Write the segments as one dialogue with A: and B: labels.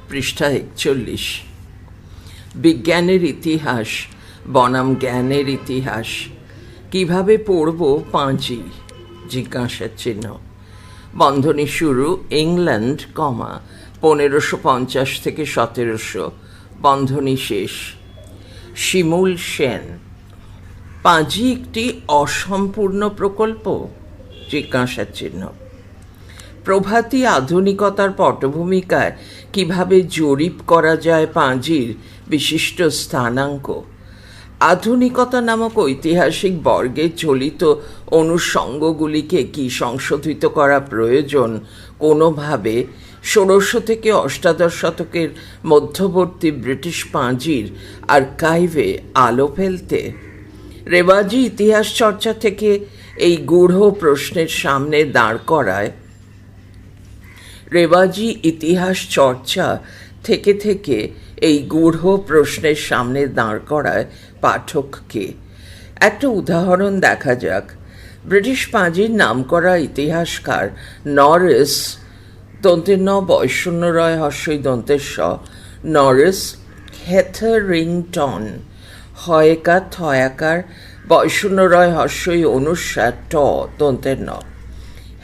A: পৃষ্ঠা 41। বিজ্ঞানের ইতিহাস বনাম জ্ঞানের ইতিহাস। কিভাবে পড়ব পাঁজি? জিজ্ঞাসার চিহ্ন। বন্ধনী শুরু ইংল্যান্ড, 1550 থেকে 1700, বন্ধনী শেষ। শিমুল সেন। পাঁজি একটি অসম্পূর্ণ প্রকল্প? জিজ্ঞাসার চিহ্ন। প্রভাতী আধুনিকতার পটভূমিকায় কিভাবে জরিপ করা যায় পাঁজির বিশিষ্ট স্থানাঙ্ক? আধুনিকতা নামক ঐতিহাসিক বর্গে চলিত অনুষঙ্গগুলিকে কি সংশোধিত করা প্রয়োজন কোনোভাবে 1600 থেকে 18 শতকের মধ্যবর্তী ব্রিটিশ পাঁজির আর্কাইভে আলো ফেলতে? রেওয়াজি ইতিহাস চর্চা থেকে এই গূঢ় প্রশ্নের সামনে দাঁড় করায় রেওয়াজি ইতিহাস চর্চা থেকে এই গূঢ় প্রশ্নের সামনে দাঁড় করায় পাঠককে। একটা উদাহরণ দেখা যাক। ব্রিটিশ পাঁজির নামকরা ইতিহাসকার নরিস, দন্তের ন বয়শূন্য রয় হর্ষই দন্তের স, নরিস হেথারিংটন, হয়কার থয়াকার বয়শূন্য রয় হর্ষই অনুস্বার ট দন্তের ন,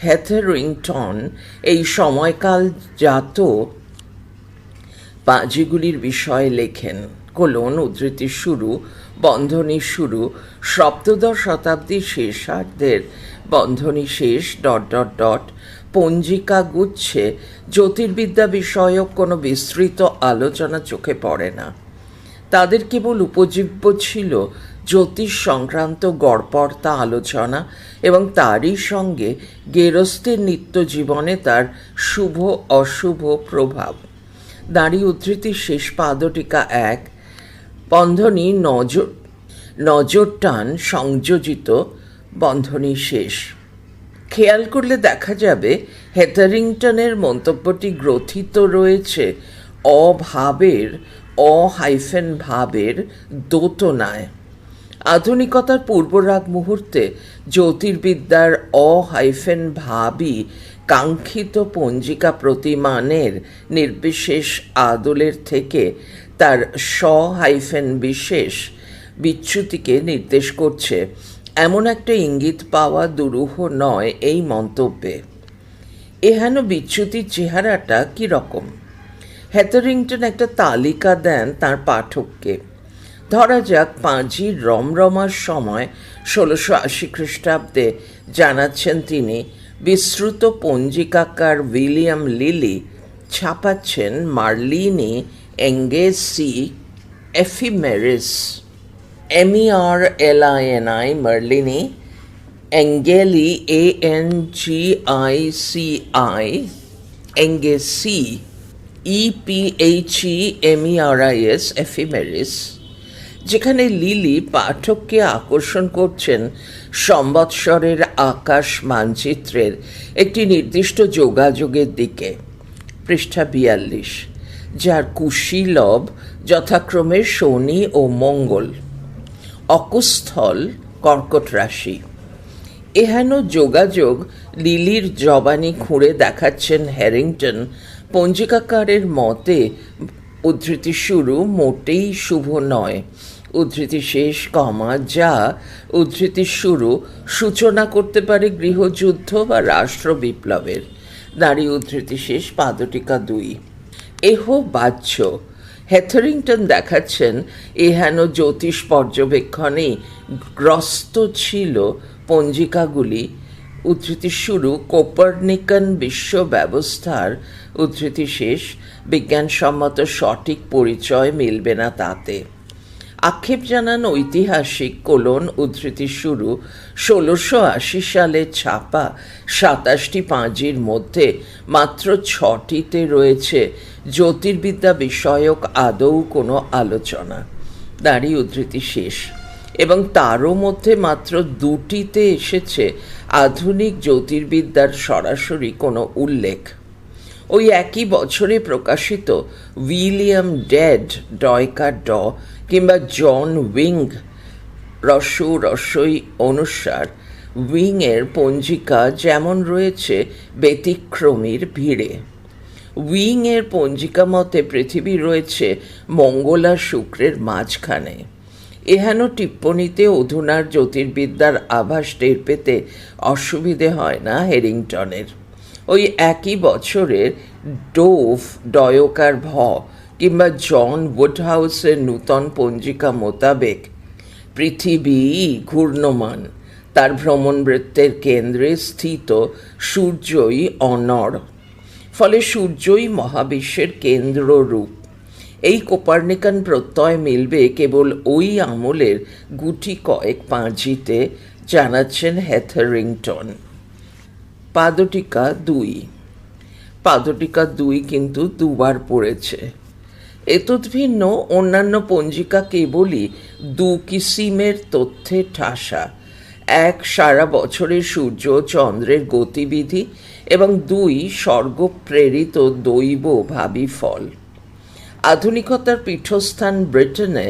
A: হেথারিংটন এই সময়কাল জাত পাঁজিগুলির বিষয়ে লেখেন: উদ্ধৃতি শুরু, বন্ধনী শুরু, সপ্তদশ শতাব্দীর শেষার্ধের বন্ধনী শেষ ... পঞ্জিকা গুচ্ছে জ্যোতির্বিদ্যা বিষয়ক কোনো বিস্তৃত আলোচনা চোখে পড়ে না। তাদের কেবল উপজীব্য ছিল জ্যোতিষ সংক্রান্ত গড়পড়তা আলোচনা এবং তারই সঙ্গে গেরস্থের নিত্য জীবনে তার শুভ অশুভ প্রভাব। দাঁড়ি উদ্ধৃতির শেষ পাদটিকা 1, বন্ধনী নজর টান সংযোজিত, বন্ধনী শেষ। খেয়াল করলে দেখা যাবে হেথারিংটনের মন্তব্যটি গ্রথিত রয়েছে অভাবের ভাবের দোতনায়। আধুনিকতার পূর্বরাগ মুহূর্তে জ্যোতির্বিদ্যার ভাবই কাঙ্ক্ষিত পঞ্জিকা প্রতিমানের নির্বিশেষ আদলের থেকে তার বিশেষ বিচ্যুতিকে নির্দেশ করছে এমন একটা ইঙ্গিত পাওয়া দুরূহ নয় এই মন্তব্যে। এহেন বিচ্যুতির চেহারাটা কীরকম? হেথারিংটন একটা তালিকা দেন তার পাঠককে। ধরা যাক পাঁজির রমরমার সময় 1680 খ্রিস্টাব্দে জানাচ্ছেন তিনি বিস্তৃত পঞ্জিকাকার উইলিয়াম লিলি ছাপাচ্ছেন Merlini Anglici Ephemeris, MERLINI Merlini, Anglici ANGICI, Anglici EPHEMERIS Ephemeris, যেখানে লিলি পাঠককে আকর্ষণ করছেন সম্বৎসরের আকাশ মানচিত্রের একটি নির্দিষ্ট যোগাযোগের দিকে। পৃষ্ঠা 42, যার কুশীলব যথাক্রমে শনি ও মঙ্গল, অকুস্থল কর্কট রাশি। এহেন যোগাযোগ লিলির জবানি খুঁড়ে দেখাচ্ছেন হ্যারিংটন পঞ্জিকাকারের মতে উদ্ধৃতি শুরু মোটেই শুভ নয়, উদ্ধৃতি শেষ, যা উদ্ধৃতি শুরু সূচনা করতে পারে গৃহযুদ্ধ বা রাষ্ট্র বিপ্লবের। দাঁড়ি উদ্ধৃতি শেষ পাদটিকা 2। এহ বাহ্য। হেথারিংটন দেখাচ্ছেন এহেন জ্যোতিষ পর্যবেক্ষণেই গ্রস্ত ছিল পঞ্জিকাগুলি, উদ্ধৃতি শুরু কোপার্নিকান বিশ্ব ব্যবস্থার, উদ্ধৃতি শেষ, বিজ্ঞানসম্মত সঠিক পরিচয় মিলবে না তাতে। আক্ষেপ জানান ঐতিহাসিক উদ্ধৃতি শুরু 1680 সালে ছাপা 27টি পাঁজির মধ্যে মাত্র 6টিতে রয়েছে জ্যোতির্বিদ্যা বিষয়ক আদৌ কোনো আলোচনা, দাঁড়ি উদ্ধৃতি শেষ, এবং তারও মধ্যে মাত্র 2টিতে এসেছে আধুনিক জ্যোতির্বিদ্যার সরাসরি কোনো উল্লেখ। ওই একই বছরে প্রকাশিত উইলিয়াম ডেড ডয়কার ড কিংবা জন উইং রস্যই অনুসার উইংয়ের পঞ্জিকা যেমন রয়েছে ব্যতিক্রমীর ভিড়ে। উইংয়ের পঞ্জিকা মতে পৃথিবী রয়েছে মঙ্গল আর শুক্রের মাঝখানে। এহেন টিপ্পণীতে অধুনার জ্যোতির্বিদ্যার আভাস টের পেতে অসুবিধে হয় না হেরিংটনের। ওই একই বছরের ডোভ ডয়কার ভ কিংবা জন উডহাউসের নূতন পঞ্জিকা মোতাবেক পৃথিবী ঘূর্ণমান, তার ভ্রমণবৃত্তের কেন্দ্রে স্থিত সূর্যই অনড়, ফলে সূর্যই মহাবিশ্বের কেন্দ্ররূপ। এই কোপার্নিকান প্রত্যয় মিলবে কেবল ওই আমলের গুটি কয়েক পাঁজিতে, জানাচ্ছেন হেথারিংটন। পাদটিকা 2। পাদটিকা 2 কিন্তু দুবার পড়েছে। এতদ্ভিন্ন অন্যান্য পঞ্জিকা কেবলই দু কিসিমের তথ্যে ঠাসা। এক, সারা বছরের সূর্য চন্দ্রের গতিবিধি, এবং 2, স্বর্গপ্রেরিত দৈব ভাবী ফল। আধুনিকতার পীঠস্থান ব্রিটেনে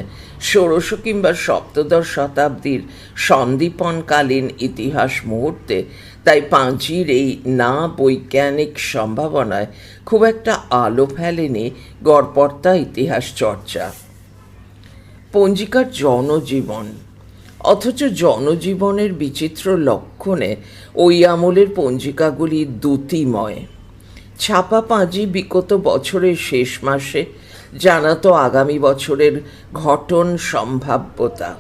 A: ষোড়শ কিংবা সপ্তদশ শতাব্দীর সন্দীপনকালীন ইতিহাস মুহূর্তে তাই পাঁজির এই না বৈজ্ঞানিক সম্ভাবনায় খুব একটা আলো ফেলেনি গড়পড়তা ইতিহাস চর্চা। পঞ্জিকার জনজীবন, অথচ জনজীবনের বিচিত্র লক্ষণে ওই আমলের পঞ্জিকাগুলি দ্যুতিময়। ছাপা পাঁজি বিগত বছরের শেষ মাসে জানাতো আগামী বছরের ঘটন সম্ভাব্যতা।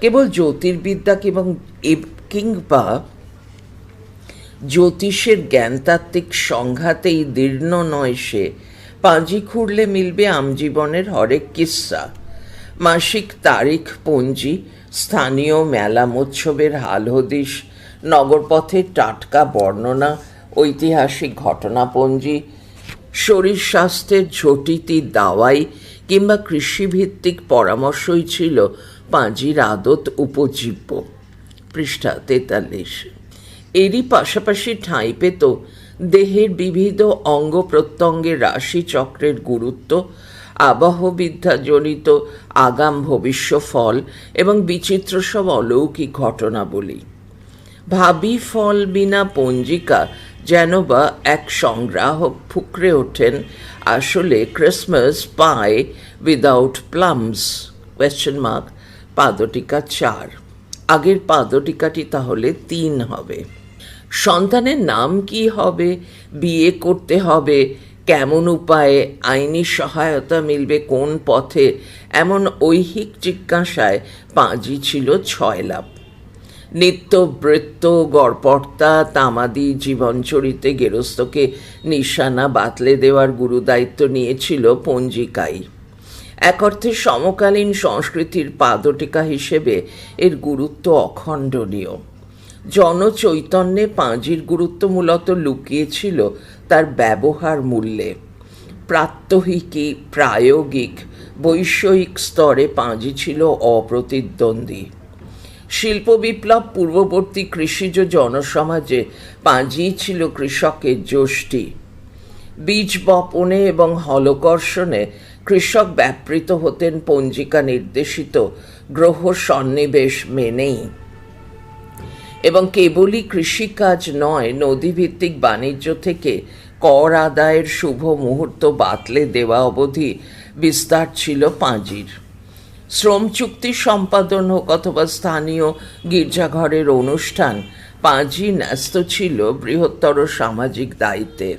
A: কেবল জ্যোতির্বিদ্যা কিংবা জ্যোতিষের জ্ঞানতাত্ত্বিক সংঘাতেই দীর্ণ নয় সে। পাঁজি খুঁড়লে মিলবে আমজীবনের হরেক কিস্সা, মাসিক তারিখ পঞ্জি, স্থানীয় মেলা মৎসবের হালহদিস, নগরপথের টাটকা বর্ণনা, ঐতিহাসিক ঘটনাপঞ্জি, শরীর স্বাস্থ্যের ঝটিতি দাওয়াই কিংবা কৃষিভিত্তিক পরামর্শই ছিল পাঁজির আদত উপজীব্য। পৃষ্ঠা 43। এরই পাশাপাশি ঠাঁই পেত দেহের বিবিধ অঙ্গ প্রত্যঙ্গের রাশিচক্রের গুরুত্ব, আবহবিদ্যাজনিত আগাম ভবিষ্য ফল এবং বিচিত্র সব অলৌকিক ঘটনাবলী। ভাবী ফল বিনা পঞ্জিকা যেন বা এক সংগ্রাহক ফুকরে ওঠেন, আসলে ক্রিসমাস পাই উইদাউট প্লামস ? পাদটিকা 4। আগের পাদটিকাটি তাহলে 3 হবে। সন্তানের নাম কি হবে, বিয়ে করতে হবে কেমন উপায়ে, আইনি সহায়তা মিলবে কোন পথে, এমন ঐহিক জিজ্ঞাসায় পাঁজি ছিল 6 লাভ। নিত্যবৃত্ত, গড়পড়তা, তামাদি জীবনচরিতে গেরস্থকে নিশানা বাতলে দেওয়ার গুরুদায়িত্ব নিয়েছিল পঞ্জিকাই। এক অর্থে সমকালীন সংস্কৃতির পাদটিকা হিসেবে এর গুরুত্ব অখণ্ডনীয়। জনচৈতন্যে পাঁজির গুরুত্ব মূলত লুকিয়েছিল তার ব্যবহার মূল্যে। প্রাত্যহিকী, প্রায়োগিক, বৈষয়িক স্তরে পাঁজি ছিল অপ্রতিদ্বন্দ্বী। শিল্প বিপ্লব পূর্ববর্তী কৃষিজ জনসমাজে পাঁজি ছিল কৃষকের যষ্টি। বীজ বপনে এবং হলকর্ষণে কৃষক ব্যাপৃত হতেন পঞ্জিকা নির্দেশিত গ্রহ সন্নিবেশ মেনেই, এবং কেবলই কৃষিকাজ নয়, নদীভিত্তিক বাণিজ্য থেকে কর আদায়ের শুভ মুহূর্ত বাতলে দেওয়া অবধি বিস্তার ছিল পাঁজির। শ্রম চুক্তি সম্পাদন হোক অথবা স্থানীয় গির্জাঘরের অনুষ্ঠান, পাঁজি ন্যস্ত ছিল বৃহত্তর সামাজিক দায়িত্বে।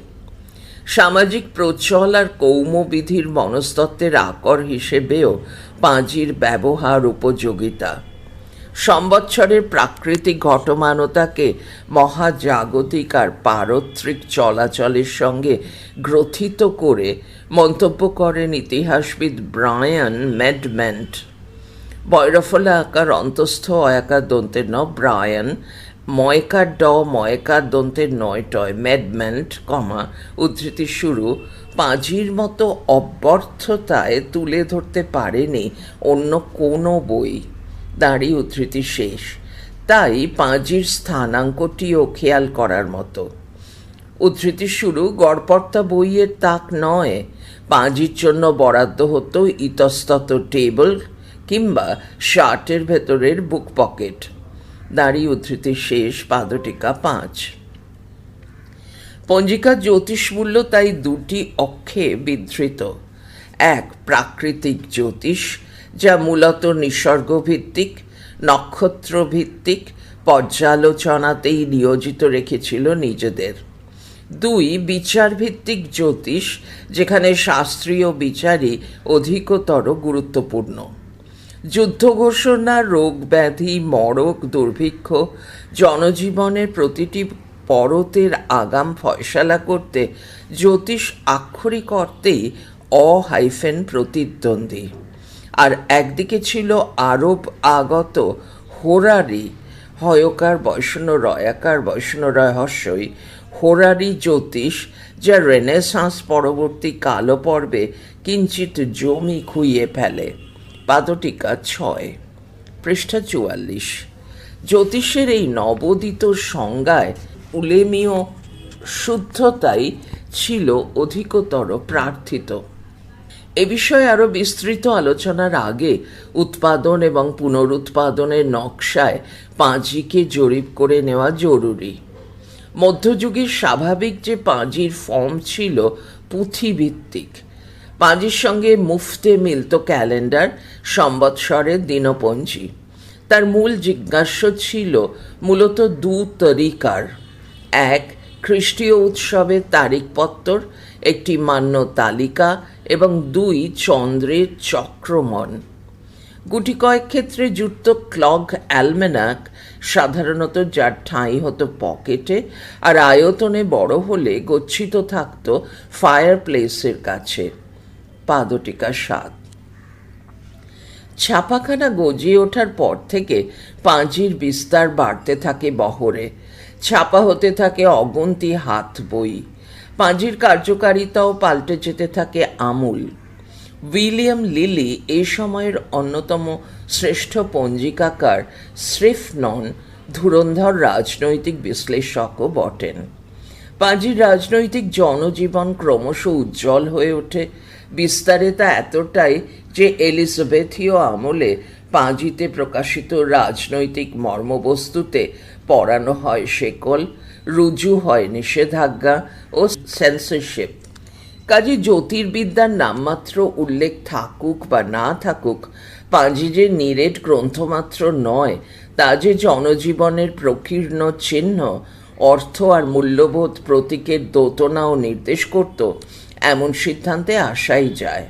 A: সামাজিক প্রচল আর কৌমবিধির মনস্তত্ত্বের আকর হিসেবেও পাঁজির ব্যবহার উপযোগিতা। সম্বৎসরের প্রাকৃতিক ঘটমানতাকে মহাজাগতিক আর পারত্রিক চলাচলের সঙ্গে গ্রথিত করে মন্তব্য করেন ইতিহাসবিদ ব্রায়ান ম্যাডমেন্ট। বৈরফলা আকার অন্তস্থ অয়াকার দন্তের ন ব্রায়ান, ময়কার ড ময়কার দন্তের নয় টয় ম্যাডমেন্ট, উদ্ধৃতি শুরু, পাঁজির মতো অব্যর্থতায় তুলে ধরতে পারেনি অন্য কোনো বই। দাঁড়ি উদ্ধৃতি শেষ। তাই পাঁজির স্থানাঙ্কটিও খেয়াল করার মতো। উদ্ধৃতি শুরু, গড়পড়তা বইয়ের তাক নয়, পাঁজির জন্য বরাদ্দ হতো ইতস্তত টেবল কিংবা শার্টের ভেতরের বুক পকেট। দাঁড়ি উদ্ধৃতি শেষ। পাদটিকা 5। পঞ্জিকার জ্যোতিষমূল্য তাই দুটি অক্ষে বিধৃত। এক, প্রাকৃতিক জ্যোতিষ, যা মূলত নিসর্গভিত্তিক, নক্ষত্রভিত্তিক পর্যালোচনাতেই নিয়োজিত রেখেছিল নিজেদের। দুই, বিচারভিত্তিক জ্যোতিষ, যেখানে শাস্ত্রীয় বিচারই অধিকতর গুরুত্বপূর্ণ। যুদ্ধ ঘোষণা, রোগ ব্যাধি, মরক, দুর্ভিক্ষ, জনজীবনের প্রতিটি পরতের আগাম ফয়সালা করতে জ্যোতিষ আক্ষরিক অর্থেই প্রতিদ্বন্দ্বী। আর একদিকে ছিল আরব আগত হোরারি, হয়কার বৈষ্ণ রয়াকার বৈষ্ণ রহস্যই হোরারি জ্যোতিষ, যা রেনেসাঁস পরবর্তী কালপর্বে কিঞ্চিত জমি খুইয়ে ফেলে। পাদটিকা 6, পৃষ্ঠা 44। জ্যোতিষের এই নবোদিত সংজ্ঞায় উলেমীয় শুদ্ধতাই ছিল অধিকতর প্রার্থিত। এ বিষয়ে আরও বিস্তৃত আলোচনার আগে উৎপাদন এবং পুনরুৎপাদনের নকশায় পাঁজিকে জরিপ করে নেওয়া জরুরি। মধ্যযুগের স্বাভাবিক যে পাঁজির ফর্ম ছিল পুঁথিভিত্তিক। পাঁজির সঙ্গে মুফতে মিলত ক্যালেন্ডার, সম্বৎসরের দিনপঞ্জি। তার মূল জিজ্ঞাস্য ছিল মূলত দু তরিকার: এক, খ্রিস্টীয় উৎসবের তারিখপত্তর, একটি মান্য তালিকা, এবং দুই, চন্দ্রের চক্রমণ। গুটি কয়েক ক্ষেত্রে যুক্ত ক্লগ অ্যালমেনাক, সাধারণত যার ঠাঁই হতো পকেটে আর আয়তনে বড় হলে গচ্ছিত থাকত ফায়ার প্লেসের কাছে। পাদটিকা 7। ছাপাখানা গজিয়ে ওঠার পর থেকে পাঁজির বিস্তার বাড়তে থাকে বহরে। ছাপা হতে থাকে অগুন্তি হাত বই। পাঁজির কার্যকারিতাও পাল্টে যেতে থাকে আমূল। উইলিয়াম লিলি এই সময়ের অন্যতম শ্রেষ্ঠ পঞ্জিকাকার স্রেফ নন, ধুরন্ধর রাজনৈতিক বিশ্লেষকও বটেন। পাঁজির রাজনৈতিক জনজীবন ক্রমশ উজ্জ্বল হয়ে ওঠে। বিস্তারে তা এতটাই যে এলিজাবেথীয় আমলে পাঁজিতে প্রকাশিত রাজনৈতিক মর্মবস্তুতে পড়ানো হয় শেকল, রুজু হয় নিষেধাজ্ঞা ও সেন্সরশিপ। কাজে জ্যোতির্বিদ্যার নামমাত্র উল্লেখ থাকুক বা না থাকুক, পাঁজি যে নিরেট গ্রন্থমাত্র নয়, তা যে জনজীবনের প্রকীর্ণ চিহ্ন, অর্থ আর মূল্যবোধ প্রতীকের দোতনাও নির্দেশ করত, এমন সিদ্ধান্তে আসাই যায়।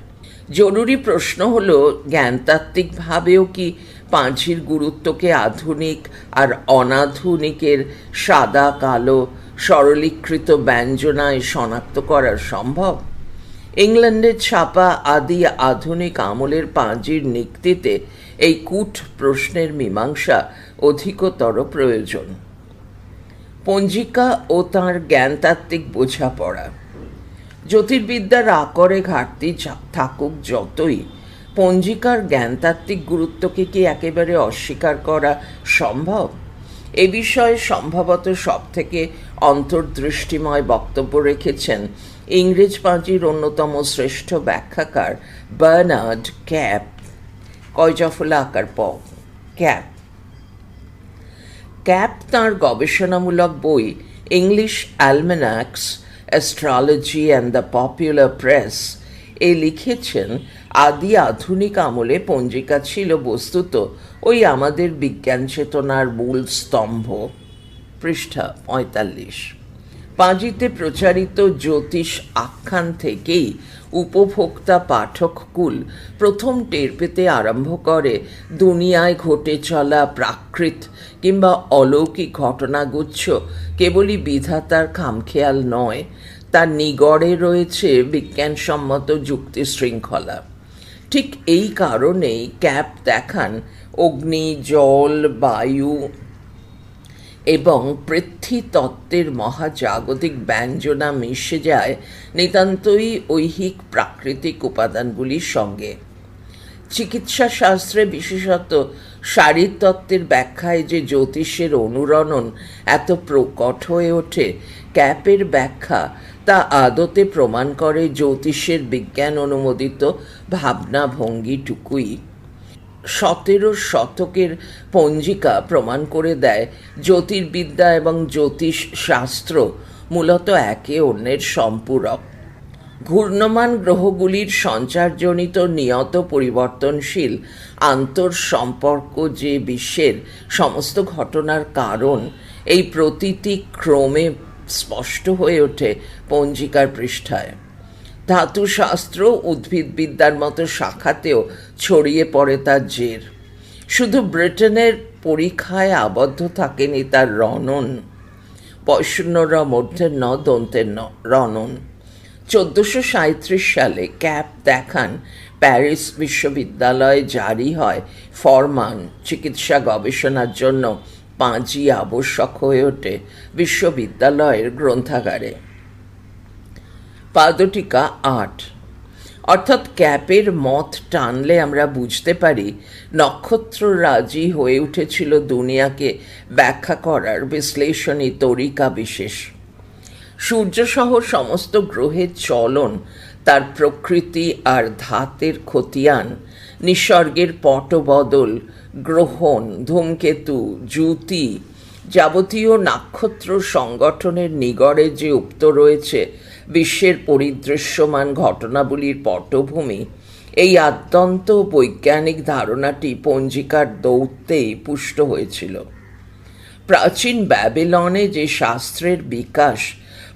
A: জরুরি প্রশ্ন হল, জ্ঞানতাত্ত্বিকভাবেও কি পাঁজির গুরুত্বকে আধুনিক আর অনাধুনিকের সাদা কালো সরলীকৃত ব্যঞ্জনায় শনাক্ত করা সম্ভব? ইংল্যান্ডের ছাপা আদি আধুনিক আমলের পাঁজির নিক্তিতে এই কূট প্রশ্নের মীমাংসা অধিকতর প্রয়োজন। পঞ্জিকা ও তাঁর জ্ঞানতাত্ত্বিক বোঝাপড়া। জ্যোতির্বিদ্যার আকরে ঘাটতি থাকুক যতই, পঞ্জিকার জ্ঞানতাত্ত্বিক গুরুত্বকে কি একেবারে অস্বীকার করা সম্ভব? এ বিষয়ে সম্ভবত সবথেকে অন্তর্দৃষ্টিময় বক্তব্য রেখেছেন ইংরেজ পাঁজির অন্যতম শ্রেষ্ঠ ব্যাখ্যাকার বার্নার্ড ক্যাপ। কয়জফলা আকার প ক্যাপ। ক্যাপ তাঁর গবেষণামূলক বই English Almanacs, Astrology and the Popular Press এ লিখেছেন, আদি আধুনিক আমলে পঞ্জিকা ছিল বস্তুত ওই আমাদের বিজ্ঞান চেতনার মূল স্তম্ভ। পৃষ্ঠা 45। পাঁজিতে প্রচারিত জ্যোতিষ আখ্যান থেকেই উপভোক্তা পাঠককুল প্রথম টের পেতে আরম্ভ করে দুনিয়ায় ঘটে চলা প্রাকৃত কিংবা অলৌকিক ঘটনাগুচ্ছ কেবলই বিধাতার খামখেয়াল নয়, তার নিগড়ে রয়েছে বিজ্ঞানসম্মত যুক্তি শৃঙ্খলা। ঠিক এই কারণেই ক্যাপ দেখান অগ্নি, জল, বায়ু এবং পৃথ্বীতত্ত্বের মহাজাগতিক ব্যঞ্জনা মিশে যায় নিতান্তই ঐহিক প্রাকৃতিক উপাদানগুলির সঙ্গে। চিকিৎসা শাস্ত্রে, বিশেষত শারীরতত্ত্বের ব্যাখ্যায় যে জ্যোতিষের অনুরণন এত প্রকট হয়ে ওঠে, ক্যাপের ব্যাখ্যা তা আদতে প্রমাণ করে জ্যোতিষের বিজ্ঞান অনুমোদিত ভাবনা ভঙ্গিটুকুই। 17 শতকের পঞ্জিকা প্রমাণ করে দেয় জ্যোতির্বিদ্যা এবং জ্যোতিষ শাস্ত্র মূলত একে অন্যের সম্পূরক। ঘূর্ণমান গ্রহগুলির সঞ্চারজনিত নিয়ত পরিবর্তনশীল আন্তঃসম্পর্ক যে বিশ্বের সমস্ত ঘটনার কারণ, এই প্রতিটি ক্রমে স্পষ্ট হয়ে ওঠে পঞ্জিকার পৃষ্ঠায়। ধাতুশাস্ত্র উদ্ভিদবিদ্যার মতো শাখাতেও ছড়িয়ে পড়ে তার জের। শুধু ব্রিটেনের পরীক্ষায় আবদ্ধ থাকেনি তার রণন, পয়শূন্যর মধ্যের ন দন্তের ন রণন। 1437 সালে ক্যাপ দেখান প্যারিস বিশ্ববিদ্যালয়ে জারি হয় ফরমান, চিকিৎসা গবেষণার জন্য পাঁজি আবশ্যক হয়ে ওঠে বিশ্ববিদ্যালয়ের গ্রন্থাগারে। পাদটিকা 8। অর্থাৎ ক্যাপের মত টানলে আমরা বুঝতে পারি নক্ষত্ররাজি হয়ে উঠেছিল দুনিয়াকে ব্যাখ্যা করার বিশ্লেষণী তরিকা বিশেষ। সূর্যসহ সমস্ত গ্রহের চলন, তার প্রকৃতি আর ধাতের খতিয়ান, নিসর্গের পটবদল, গ্রহণ, ধূমকেতু, জ্যোতি, যাবতীয় নক্ষত্র সংগঠনের নিগড়ে যে উক্ত রয়েছে বিশ্বের পরিদৃশ্যমান ঘটনাবলীর পটভূমি, এই আদ্যন্ত বৈজ্ঞানিক ধারণাটি পঞ্জিকার দৌত্যেই পুষ্ট হয়েছিল। প্রাচীন ব্যাবিলনে যে শাস্ত্রের বিকাশ,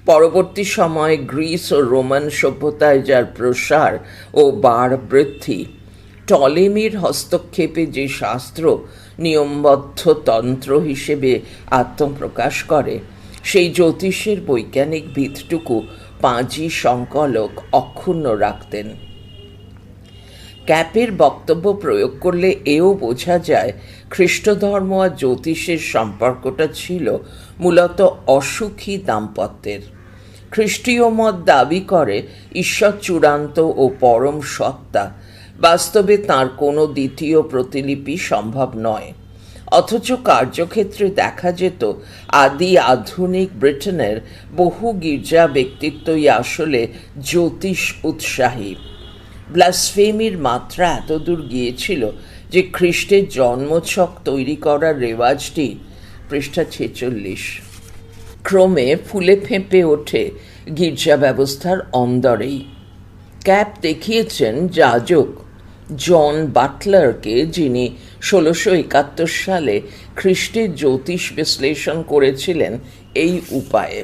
A: পরবর্তী সময়ে গ্রিস ও রোমান সভ্যতায় যার প্রসার ও বাড় বৃদ্ধি, টলেমির হস্তক্ষেপে যে শাস্ত্র নিয়মবদ্ধ তন্ত্র হিসেবে আত্মপ্রকাশ করে, সেই জ্যোতিষের বৈজ্ঞানিক ভিতটুকু পাঁজি সংকলক অক্ষুণ্ণ রাখতেন। ক্যাপের বক্তব্য প্রয়োগ করলে এও বোঝা যায় খ্রিস্টধর্ম আর জ্যোতিষের সম্পর্কটা ছিল মূলত অসুখী দাম্পত্যের। খ্রিস্টীয় মত দাবি করে ঈশ্বর চূড়ান্ত ও পরম সত্তা, বাস্তবে তাঁর কোনো দ্বিতীয় প্রতিলিপি সম্ভব নয়। অথচ কার্যক্ষেত্রে দেখা যেত আদি আধুনিক ব্রিটেনের বহু গির্জা ব্যক্তিত্বই আসলে জ্যোতিষ উৎসাহী। ব্লাসফেমির মাত্রা এতদূর গিয়েছিল যে খ্রিস্টের জন্মছক তৈরি করার রেওয়াজটি, পৃষ্ঠা 46, ক্রমে ফুলে ফেঁপে ওঠে গির্জা ব্যবস্থার অন্দরেই। ক্যাপ দেখিয়েছেন যাজক জন বাটলারকে, যিনি 1671 সালে খ্রিস্টের জ্যোতিষ বিশ্লেষণ করেছিলেন এই উপায়ে।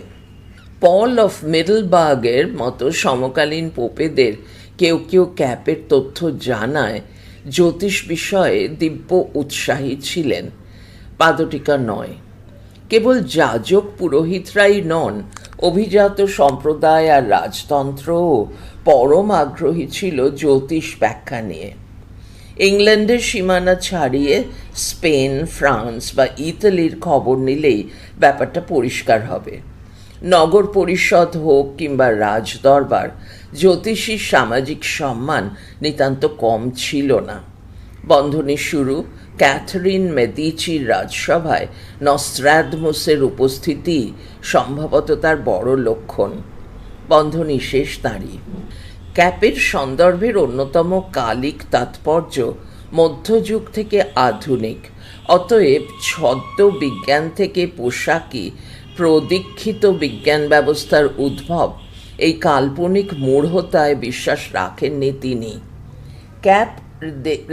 A: পল অফ মিডলবার্গের মতো সমকালীন পোপেদের কেউ কেউ ক্যাপের তথ্য জানায় জ্যোতিষ বিষয়ে দিব্য উৎসাহী ছিলেন। পাদটিকা 9। কেবল যাজক পুরোহিতরাই নন, অভিজাত সম্প্রদায় আর রাজতন্ত্রও পরম আগ্রহী ছিল জ্যোতিষ ব্যাখ্যা নিয়ে। ইংল্যান্ডের সীমানা ছাড়িয়ে স্পেন, ফ্রান্স বা ইতালির খবর নিলেই ব্যাপারটা পরিষ্কার হবে। নগর পরিষদ হোক কিংবা রাজদরবার, জ্যোতিষীর সামাজিক সম্মান নিতান্ত কম ছিল না। বন্ধনী শুরু, ক্যাথরিন মেদিচির রাজসভায় নস্ট্রাডমুসের উপস্থিতি সম্ভবত তার বড় লক্ষণ। বন্ধনী শেষ তাঁরই। ক্যাপের সন্দর্ভের অন্যতম কালিক তাৎপর্য মধ্যযুগ থেকে আধুনিক, অতএব ছদ্ম বিজ্ঞান থেকে পোশাকি প্রদীক্ষিত বিজ্ঞান ব্যবস্থার উদ্ভব, এই কাল্পনিক মূঢ়তায় বিশ্বাস রাখেননি তিনি। ক্যাপ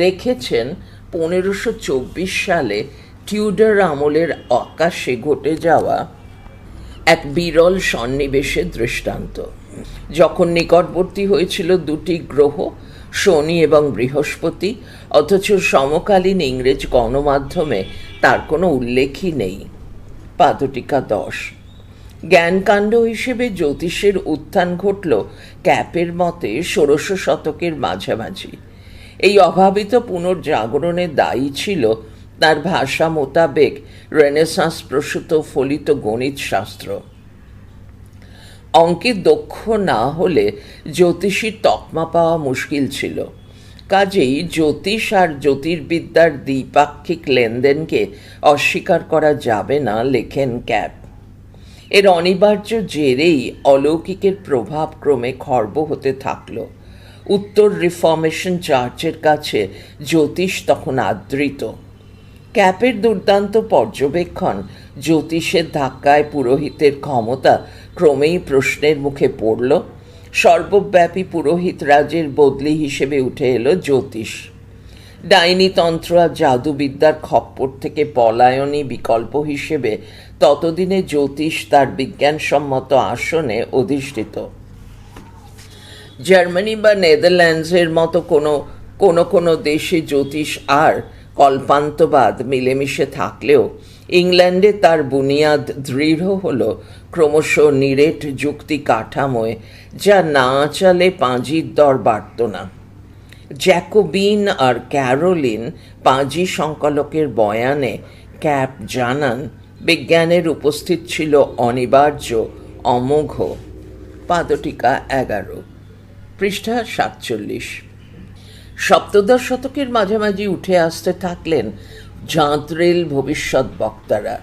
A: রেখেছেন 1524 সালে টিউডার আমলের আকাশে ঘটে যাওয়া এক বিরল সন্নিবেশের দৃষ্টান্ত, যখন নিকটবর্তী হয়েছিল দুটি গ্রহ, শনি এবং বৃহস্পতি, অথচ সমকালীন ইংরেজ গণমাধ্যমে তার কোনো উল্লেখই নেই। পাদটিকা 10। জ্ঞানকাণ্ড হিসেবে জ্যোতিষের উত্থান ঘটল ক্যাপের মতে 1600 শতকের মাঝামাঝি। এই অভাবিত পুনর্জাগরণে দায়ী ছিল তার ভাষা মোতাবেক রেনেসাঁস প্রসূত ফলিত গণিত শাস্ত্র। অঙ্কে দক্ষ না হলে জ্যোতিষীর তকমা পাওয়া মুশকিল ছিল। কাজেই জ্যোতিষ আর জ্যোতির্বিদ্যার দ্বিপাক্ষিক লেনদেনকে অস্বীকার করা যাবে না, লেখেন ক্যাপ। এর অনিবার্য জেরেই অলৌকিকের প্রভাব ক্রমে খর্ব হতে থাকল। উত্তর রিফর্মেশন চার্চের কাছে জ্যোতিষ তখন আদৃত। ক্যাপের দুর্দান্ত পর্যবেক্ষণ জ্যোতিষের ধাক্কায় পুরোহিতের ক্ষমতা ক্রমেই প্রশ্নের মুখে পড়ল। সর্বব্যাপী পুরোহিত রাজের বদলি হিসেবে উঠে এলো জ্যোতিষ। ডাইনিতন্ত্র আর জাদুবিদ্যার খপ্পর থেকে পলায়নী বিকল্প হিসেবে ততদিনে জ্যোতিষ তার বিজ্ঞানসম্মত আসনে অধিষ্ঠিত। জার্মানি বা নেদারল্যান্ডসের মতো কোনো কোনো দেশে জ্যোতিষ আর কল্পান্তবাদ মিলেমিশে থাকলেও ইংল্যান্ডে তার বুনিয়াদ দৃঢ় হল ক্রমশ নিরেট যুক্তি কাঠামোয়, যা না চালে পাঁজির দর বাড়ত না। জ্যাকোবিন আর ক্যারোলিন পাঁজি সংকলকের বয়ানে ক্যাপ জানান বিজ্ঞানের উপস্থিত ছিল অনিবার্য, অমোঘ। পাদটিকা 11, পৃষ্ঠা 47। সপ্তদশ শতকের মাঝামাঝি উঠে আসতে থাকলেন জাঁতরেল ভবিষ্যৎ বক্তারা।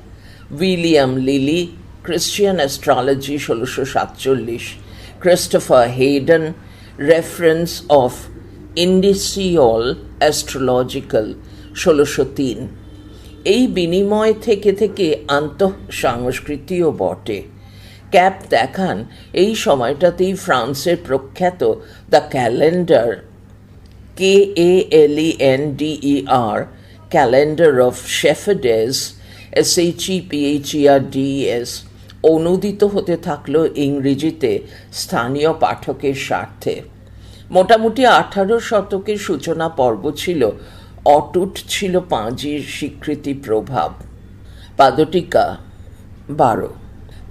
A: William Lilly, Christian Astrology 1647, Christopher Heydon, reference of judicial astrological 1603। এই বিনিময় থেকে থেকে আন্তঃসংস্কৃতিও বটে। ক্যাপ দেখান এই সময়টাতেই ফ্রান্সের প্রখ্যাত the Calendar, KALENDER, Calendar of Shepherds, SHEPHERDES, অনুদিত হতে থাকলো ইংরেজিতে স্থানীয় পাঠকের স্বার্থে। মোটামুটি 18 শতকের সূচনা পর্ব ছিল, অটুট ছিল পাঁজির স্বীকৃতি প্রভাব। পাদটিকা 12।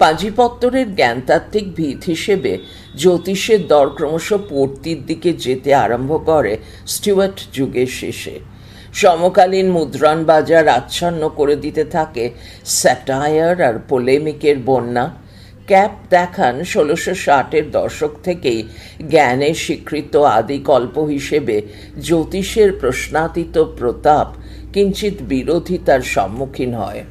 A: পাঁজিপত্তরের জ্ঞানতাত্ত্বিক ভিত হিসেবে জ্যোতিষের দর ক্রমশ পড়তির দিকে যেতে আরম্ভ করে স্টুয়ার্ট যুগের শেষে। সমকালীন মুদ্রণ বাজার আচ্ছন্ন করে দিতে থাকে স্যাটায়ার আর পোলেমিকের বন্যা। ক্যাপ দেখান 1660-এর দশক থেকেই জ্ঞানের স্বীকৃত আদিকল্প হিসেবে জ্যোতিষের প্রশ্নাতীত প্রতাপ কিঞ্চিৎ বিরোধিতার সম্মুখীন হয়।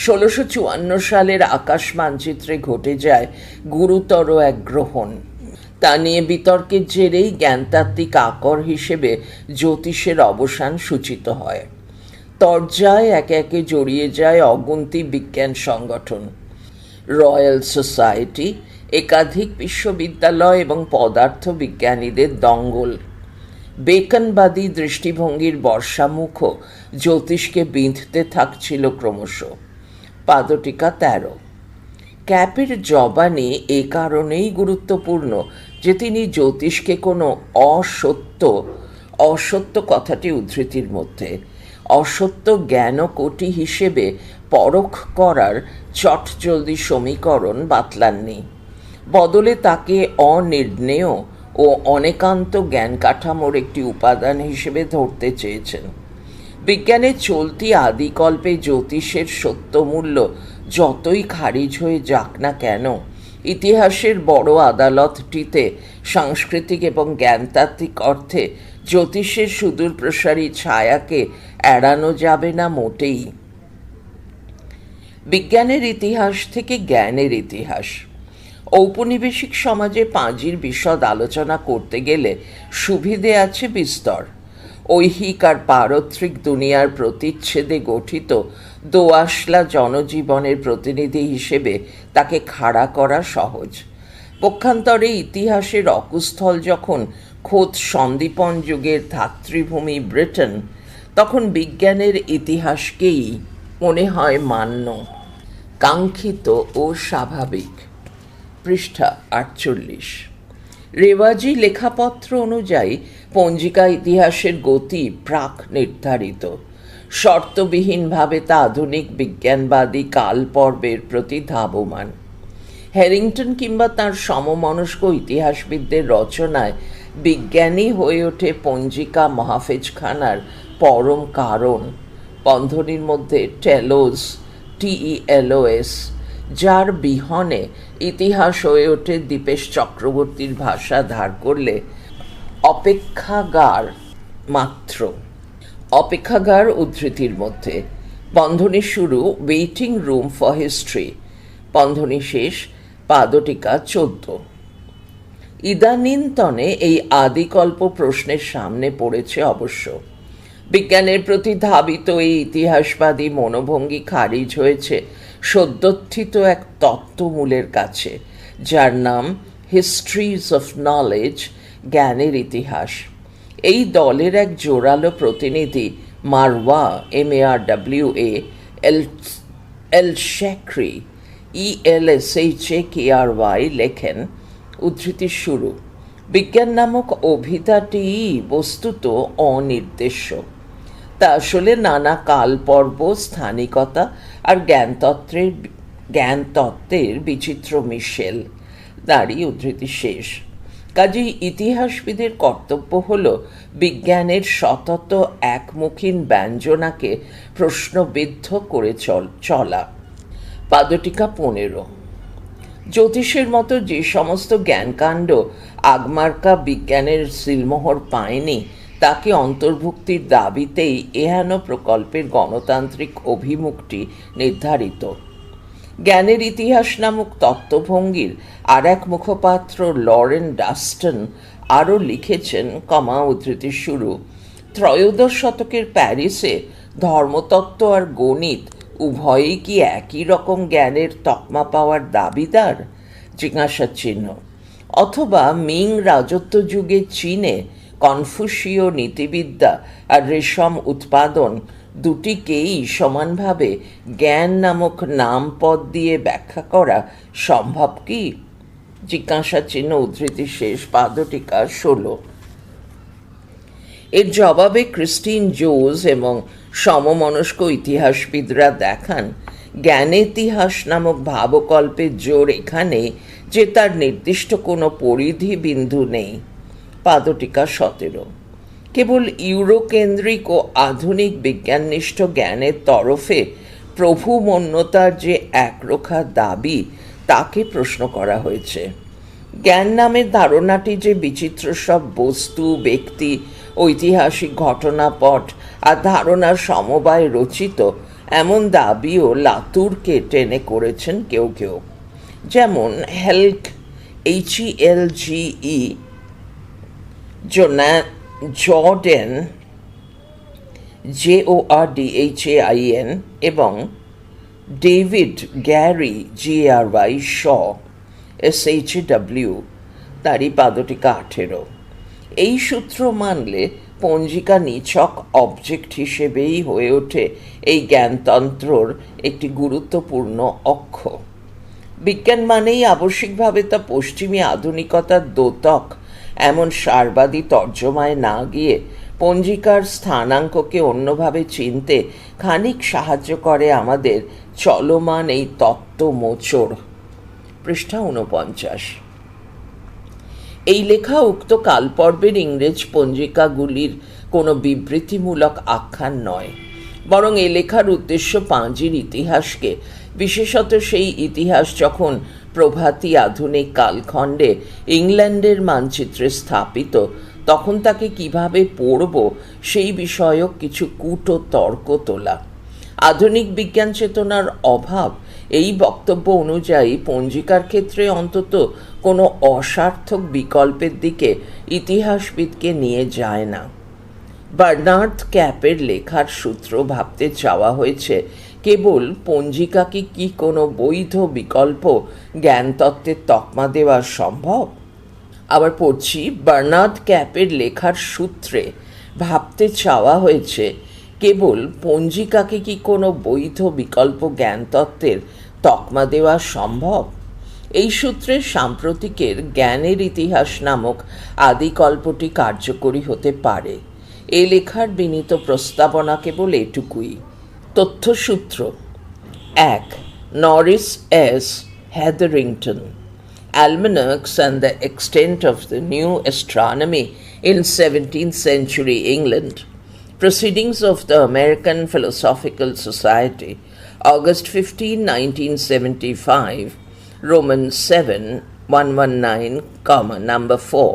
A: 1654 সালের আকাশ মানচিত্রে ঘটে যায় গুরুতর এক গ্রহণ। তা নিয়ে বিতর্কের জেরেই জ্ঞানতাত্ত্বিক আকর হিসেবে জ্যোতিষের অবসান সূচিত হয়। তরজায় একে একে জড়িয়ে যায় অগুন্তি বিজ্ঞান সংগঠন, রয়্যাল সোসাইটি, একাধিক বিশ্ববিদ্যালয় এবং পদার্থ বিজ্ঞানীদের দঙ্গল। বেকনবাদী দৃষ্টিভঙ্গির বর্ষামুখও জ্যোতিষকে বিঁধতে থাকছিল ক্রমশ। পাদটিকা 13। ক্যাপের জবানি এ কারণেই গুরুত্বপূর্ণ যে তিনি জ্যোতিষকে কোনো অসত্য কথাটি উদ্ধৃতির মধ্যে অসত্য জ্ঞানকোটি হিসেবে পরখ করার চটজলদি সমীকরণ বাতলাননি। বদলে তাকে অনির্ণেয় ও অনেকান্ত জ্ঞান কাঠামোর একটি উপাদান হিসেবে ধরতে চেয়েছেন। বিজ্ঞানের চলতি আদিকল্পে জ্যোতিষের সত্যমূল্য যতই খারিজ হয়ে যাক না কেন, ইতিহাসের বড় আদালতটিতে সাংস্কৃতিক এবং জ্ঞানতাত্ত্বিক অর্থে জ্যোতিষের সুদূর প্রসারী ছায়াকে এড়ানো যাবে না মোটেই। বিজ্ঞানের ইতিহাস থেকে জ্ঞানের ইতিহাস। ঔপনিবেশিক সমাজে পাঁজির বিশদ আলোচনা করতে গেলে সুবিধে আছে বিস্তর। ঐহিক আর পারত্রিক দুনিয়ার প্রতিচ্ছেদে গঠিত দোআঁশলা জনজীবনের প্রতিনিধি হিসেবে তাকে খাড়া করা সহজ। পক্ষান্তরে ইতিহাসের অকুস্থল যখন খোদ সন্দীপন যুগের ধাত্রীভূমি ব্রিটেন, তখন বিজ্ঞানের ইতিহাসকেই মনে হয় মান্য, কাঙ্ক্ষিত ও স্বাভাবিক। পৃষ্ঠা 48। রেওয়াজি লেখাপত্র অনুযায়ী পঞ্জিকা ইতিহাসের গতি প্রাক নির্ধারিত। শর্তবিহীনভাবে তা আধুনিক বিজ্ঞানবাদী কাল পর্বের প্রতি ধাবমান। হ্যারিংটন কিংবা তার সমমনস্ক ইতিহাসবিদদের রচনায় বিজ্ঞানী হয়ে ওঠে পঞ্জিকা মহাফেজখানার পরম কারণ, বন্ধনীর মধ্যে টেলোস, TELOS, যার বিহনে ইতিহাস হয়ে ওঠে দীপেশ চক্রবর্তীর ভাষা ধার করলে অপেক্ষাগার মাত্র। অপেক্ষাগার উদ্ধৃতির মধ্যে, বন্ধনী শুরু ওয়েটিং রুম ফর হিস্ট্রি, বন্ধনী শেষ। পাদটিকা 14। ইদানীন্তনে এই আদিকল্প প্রশ্নের সামনে পড়েছে অবশ্য। বিজ্ঞানের প্রতি ধাবিত এই ইতিহাসবাদী মনোভঙ্গি খারিজ হয়েছে সদ্যোত্থিত এক তত্ত্বমূলের কাছে, যার নাম হিস্ট্রিজ অফ নলেজ, জ্ঞানের ইতিহাস। এই দলের এক জোরালো প্রতিনিধি মারওয়া, MARWA, এল শেখরি, ELSHAKRY লেখেন, উদ্ধৃতি শুরু, বিজ্ঞান নামক অভিধাটিই বস্তুত অনির্দেশ্য। তা আসলে নানা কালপর্ব, স্থানিকতা আর জ্ঞানতত্ত্বের বিচিত্র মিশেল। তারই উদ্ধৃতি শেষ। কাজেই ইতিহাসবিদের কর্তব্য হল বিজ্ঞানের সতত একমুখীন ব্যঞ্জনাকে প্রশ্নবিদ্ধ করে চলা। পাদটিকা 15। জ্যোতিষের মতো যে সমস্ত জ্ঞানকাণ্ড আগমার্কা বিজ্ঞানের সিলমোহর পায়নি, তাকে অন্তর্ভুক্তির দাবিতেই এহেন প্রকল্পের গণতান্ত্রিক অভিমুখটি নির্ধারিত। জ্ঞানের ইতিহাস নামক তত্ত্বভঙ্গির আর এক মুখপাত্র লরেন ডাস্টন আরও লিখেছেন, উদ্ধৃতি শুরু, ত্রয়োদশ শতকের প্যারিসে ধর্মতত্ত্ব আর গণিত উভয়েই কি একই রকম জ্ঞানের তকমা পাওয়ার দাবিদার? জিজ্ঞাসা চিহ্ন। অথবা মিং রাজত্ব যুগে চীনে কনফুসীয় নীতিবিদ্যা আর রেশম উৎপাদন দুটিকেই সমানভাবে জ্ঞান নামক নামপদ দিয়ে ব্যাখ্যা করা সম্ভব কি? জিজ্ঞাসা চিহ্ন, উদ্ধৃতি শেষ। পাদটিকা 16। এর জবাবে ক্রিস্টিন জোজ এবং সমমনস্ক ইতিহাসবিদরা দেখান, জ্ঞানেতিহাস নামক ভাবকল্পের জোর এখানে যে তার নির্দিষ্ট কোনো পরিধি বিন্দু নেই। পাদটিকা 17। কেবল ইউরোকেন্দ্রিক ও আধুনিক বিজ্ঞাননিষ্ঠ জ্ঞানের তরফে প্রভুমন্যতার যে একরোখা দাবি, তাকে প্রশ্ন করা হয়েছে। জ্ঞান নামের ধারণাটি যে বিচিত্র সব বস্তু, ব্যক্তি, ঐতিহাসিক ঘটনাপট আর ধারণার সমবায় রচিত, এমন দাবিও লাতুরকে টেনে করেছেন কেউ কেউ। যেমন হেলক, HELGE, জর্ডেন, JORDHAIN এবং ডেভিড গ্যারি, GARY, শ, SHW। তারই পাদটিকা 18। এই সূত্র মানলে পঞ্জিকা নিছক অবজেক্ট হিসেবেই হয়ে ওঠে এই জ্ঞানতন্ত্রর একটি গুরুত্বপূর্ণ অক্ষ। বিজ্ঞান মানেই আবশ্যিকভাবে তা পশ্চিমী আধুনিকতার দ্যোতক, এমন সারবাদী তর্জমায় না গিয়ে পঞ্জিকার স্থানাঙ্ককে অন্যভাবে চিনতে খানিক সাহায্য করে আমাদের চলমান এই তত্ত্বমোচড়। পৃষ্ঠা 49। এই লেখা উক্ত কালপর্বের ইংরেজ পঞ্জিকাগুলির কোনো বিবৃতিমূলক আখ্যান নয়, বরং এ লেখার উদ্দেশ্য পাঁজির ইতিহাসকে, বিশেষত সেই ইতিহাস যখন প্রভাতী আধুনিক কালখণ্ডে ইংল্যান্ডের মানচিত্রে স্থাপিত, তখন তাকে কিভাবে পড়ব সেই বিষয়ক কিছু কূট তর্ক তোলা। আধুনিক বিজ্ঞান চেতনার অভাব এই বক্তব্য অনুযায়ী পঞ্জিকার ক্ষেত্রে অন্তত কোনো অসার্থক বিকল্পের দিকে ইতিহাসবিদকে নিয়ে যায় না। বার্নার্ড ক্যাপের লেখার সূত্র ভাবতে চাওয়া হয়েছে কেবল পঞ্জিকাকে কি কোনো বৈধ বিকল্প জ্ঞানতত্ত্বের তকমা দেওয়া সম্ভব? আবার পড়ছি, বার্নার্ড ক্যাপের লেখার সূত্রে ভাবতে চাওয়া হয়েছে কেবল পঞ্জিকাকে কি কোনো বৈধ বিকল্প জ্ঞানতত্ত্বের তকমা দেওয়া সম্ভব? এই সূত্রে সাম্প্রতিকের জ্ঞানের ইতিহাস নামক আদিকল্পটি কার্যকরী হতে পারে। এ লেখার বিনীত প্রস্তাবনা কেবল এটুকুই। তথ্যসূত্র: 1. Norris S. Hetherington, Almanacs and the Extent of the New Astronomy in 17th Century England, Proceedings of the American Philosophical Society, August 15, 1975, Roman 7, 119, number 4,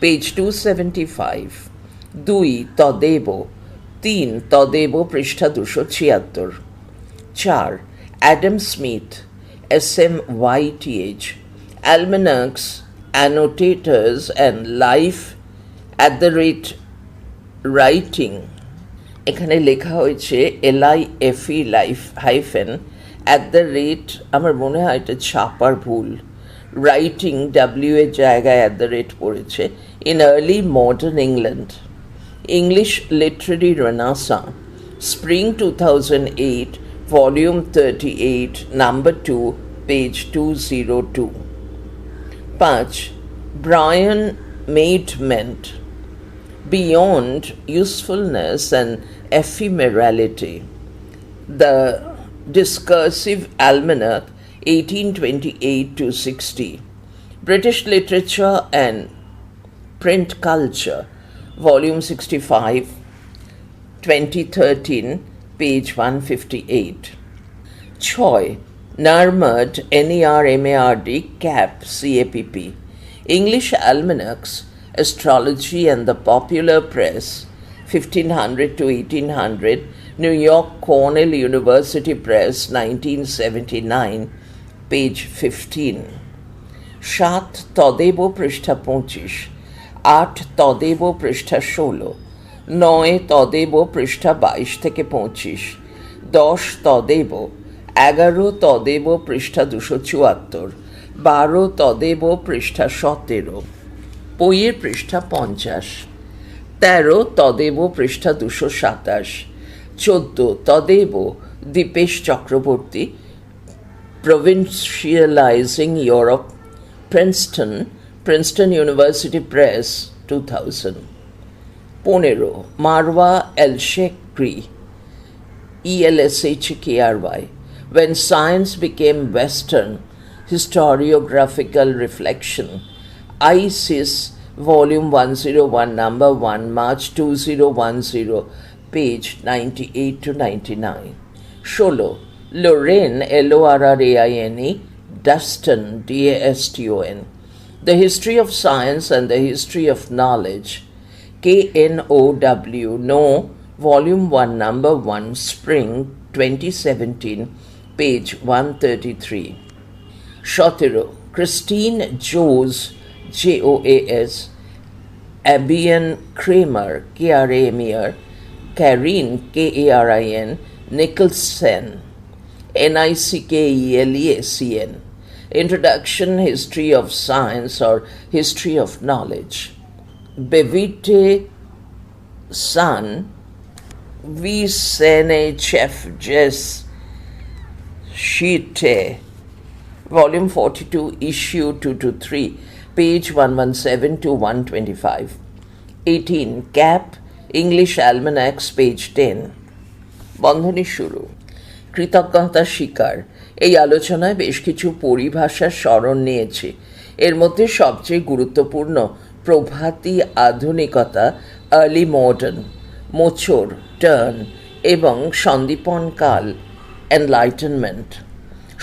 A: page 275. 2. তদেব। 3. তদেব, পৃষ্ঠা 276। 4. Adam Smith, SMYTH, Almanacs, Annotators and Life @writing। এখানে লেখা হয়েছে LIFE, life hyphen আমার মনে হয় এটা ছাপার ভুল, রাইটিং ডাব্লিউ এর জায়গায় পড়েছে, in early modern England, English Literary Renaissance, spring 2008, volume 38, number 2, page 202। 5. Brian Maidment, Beyond Usefulness and Ephemerality, The Discursive Almanac, 1828-60, British Literature and Print Culture, Volume 65, 2013, page 158. 6. Narmad, Nermard, Cap, CAPP, English Almanacs, Astrology and the Popular Press, 1500 to 1800, New York Cornell University Press, 1979, page 15. 7 তদেব পৃষ্ঠা 25, 8 তদেব পৃষ্ঠা 16, 9 তদেব পৃষ্ঠা 22 থেকে 25, 10 তদেব, 11 তদেব পৃষ্ঠা 274, 12 তদেব পৃষ্ঠা 17, বইয়ের পৃষ্ঠা 50, 13 তদেব পৃষ্ঠা 227, 14 তদেব Dipesh Chakraborty, Provincializing Europe, Princeton University Press, 2000. 15 Marwa এল-শেকরি, ELSHKRY, When Science Became Western, Historiographical Reflection, ISIS, Volume 101, Number 1, March 2010, page 98 to 99. 16 Lorraine, Lorraine, Daston, DASTON, The History of Science and the History of Knowledge, KNOW, No, Volume 1, Number 1, Spring 2017, page 133. 17 Christine Joas, JOAS, Abian Kramer, KRAMER, Karin, KARIN, Nicholson, NICKELEACN, Introduction, History of Science or History of Knowledge, Bevite San, VSNHFJS Shite, Volume 42, Issue 223, page 117 to 125. 18 Cap, English Almanacs, page 10. বন্ধনী শুরু। কৃতজ্ঞতা স্বীকার। এই আলোচনায় বেশ কিছু পরিভাষার স্মরণ নিয়েছি। এর মধ্যে সবচেয়ে গুরুত্বপূর্ণ প্রভাতী আধুনিকতা, আর্লি মডার্ন, মোচড়, টার্ন এবং সন্দীপনকাল, এনলাইটেনমেন্ট।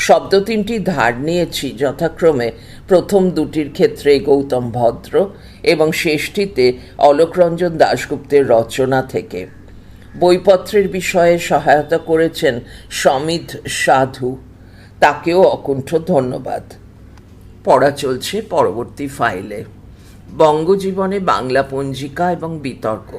A: শব্দ তিনটি ধার নিয়েছি যথাক্রমে প্রথম দুটির ক্ষেত্রে গৌতম ভদ্র এবং শেষটিতে অলোকরঞ্জন দাশগুপ্তের রচনা থেকে। বইপত্রের বিষয়ে সহায়তা করেছেন সমিত সাধু, তাকেও অকুণ্ঠ ধন্যবাদ। পড়া চলছে পরবর্তী ফাইলে। বঙ্গজীবনে বাংলা পঞ্জিকা এবং বিতর্ক।